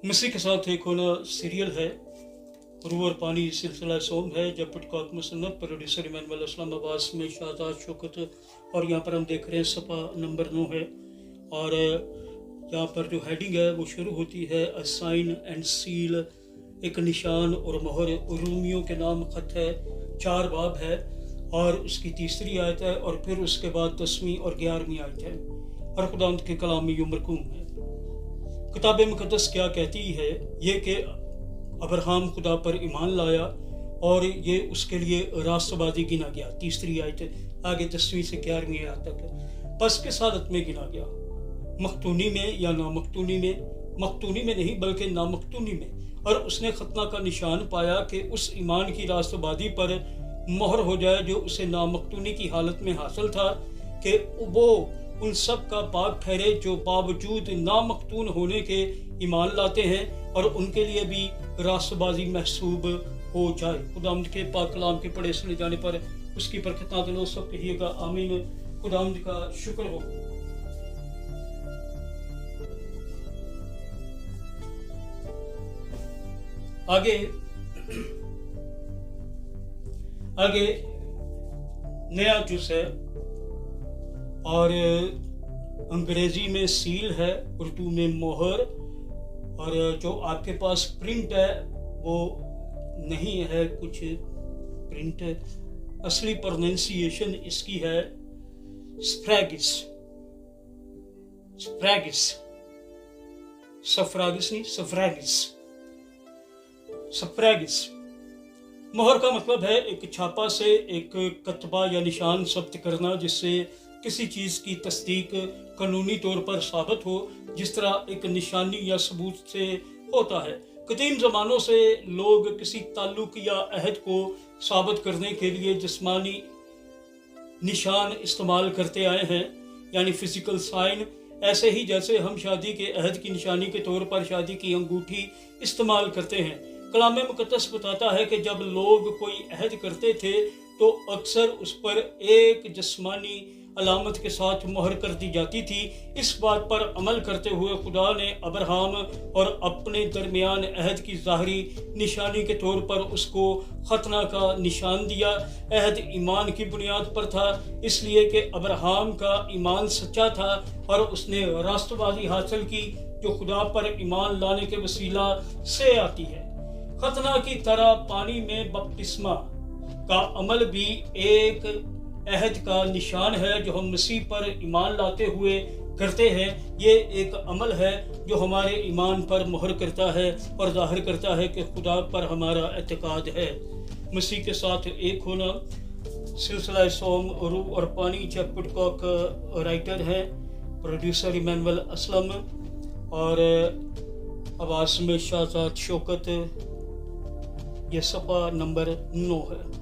मसीह के साथ एक होना सीरियल है। रूह और पानी सिलसिला सोम है। जब पिटकॉक मुसन्नफ, प्रोड्यूसर इमानुअल असलम, आवाज़ में शाहजाद शौकत। और यहाँ पर हम देख रहे हैं सफ़ा नंबर 9 है। और यहाँ पर जो हेडिंग है वो शुरू होती है अ साइन एंड सील, एक निशान और मोहर। रूमियों के नाम ख़त है, 4 बाब है और उसकी 3री आयत है। और फिर उसके बाद 10वीं और 11वीं आयत है। और खुदावंद के कलाम में यूं मरकूम है। किताब मुक़द्दस क्या कहती है? ये कि अब्राहम खुदा पर ईमान लाया और ये उसके लिए रास्तबाजी गिना गया। 3री आयत आगे 10वीं से 11वीं आयत तक। बस किस हालत में गिना गया? मख्तूनी में या नामख्तूनी में? मख्तूनी में नहीं बल्कि नामख्तूनी में। और उसने खतना का निशान पाया कि उस ईमान की रास्तबाजी पर मोहर हो जाए जो उसे नामख्तूनी की हालत में हासिल था, कि वो उन सब का पाक ठहरे जो बावजूद नामख्तून होने के ईमान लाते हैं और उनके लिए भी रास्तबाजी महसूब हो जाए। खुदावंद के पाक कलाम के पढ़े सुने जाने पर उसकी बरकत नाज़िल हो। सब कहिएगा आमीन। खुदावंद का शुक्र हो। आगे नया जुज़ है और अंग्रेजी में सील है, उर्दू में मोहर। और जो आपके पास प्रिंट है वो नहीं है, कुछ प्रिंट है। असली प्रोनाउंसिएशन इसकी है स्फ्रैगिस। स्फ्रैगिस, सफ्रागिस नहीं, सफ्रैगिस, सफ्रैगिस। मोहर का मतलब है एक छापा से एक कतबा या निशान ज़ब्त करना जिससे किसी चीज़ की तस्दीक कानूनी तौर पर साबित हो, जिस तरह एक निशानी या सबूत से होता है। कदीम ज़मानों से लोग किसी ताल्लुक या अहद को साबित करने के लिए जिस्मानी निशान इस्तेमाल करते आए हैं, यानी फिजिकल साइन। ऐसे ही जैसे हम शादी के अहद की निशानी के तौर पर शादी की अंगूठी इस्तेमाल करते हैं। कलाम मुक़द्दस बताता है कि जब लोग कोई अहद करते थे तो अक्सर उस पर एक जिस्मानी अलामत के साथ मोहर कर दी जाती थी। इस बात पर अमल करते हुए खुदा ने अब्राहम और अपने दरमियान अहद की ज़ाहरी निशानी के तौर पर उसको खतना का निशान दिया। अहद ईमान की बुनियाद पर था, इसलिए कि अब्राहम का ईमान सच्चा था और उसने रास्तबाजी हासिल की जो खुदा पर ईमान लाने के वसीला से आती है। खतना की तरह पानी में बपतिस्मा का अमल भी एक अहद का निशान है जो हम मसीह पर ईमान लाते हुए करते हैं। ये एक अमल है जो हमारे ईमान पर मोहर करता है और जाहिर करता है कि खुदा पर हमारा एतकाद है। मसीह के साथ एक होना सिलसिला सोम, रूह और पानी। जब पिटकॉक राइटर है, प्रोड्यूसर इमानुअल असलम और आवाज़ में शाहजाद शौकत। ये सफ़ा नंबर 9 है।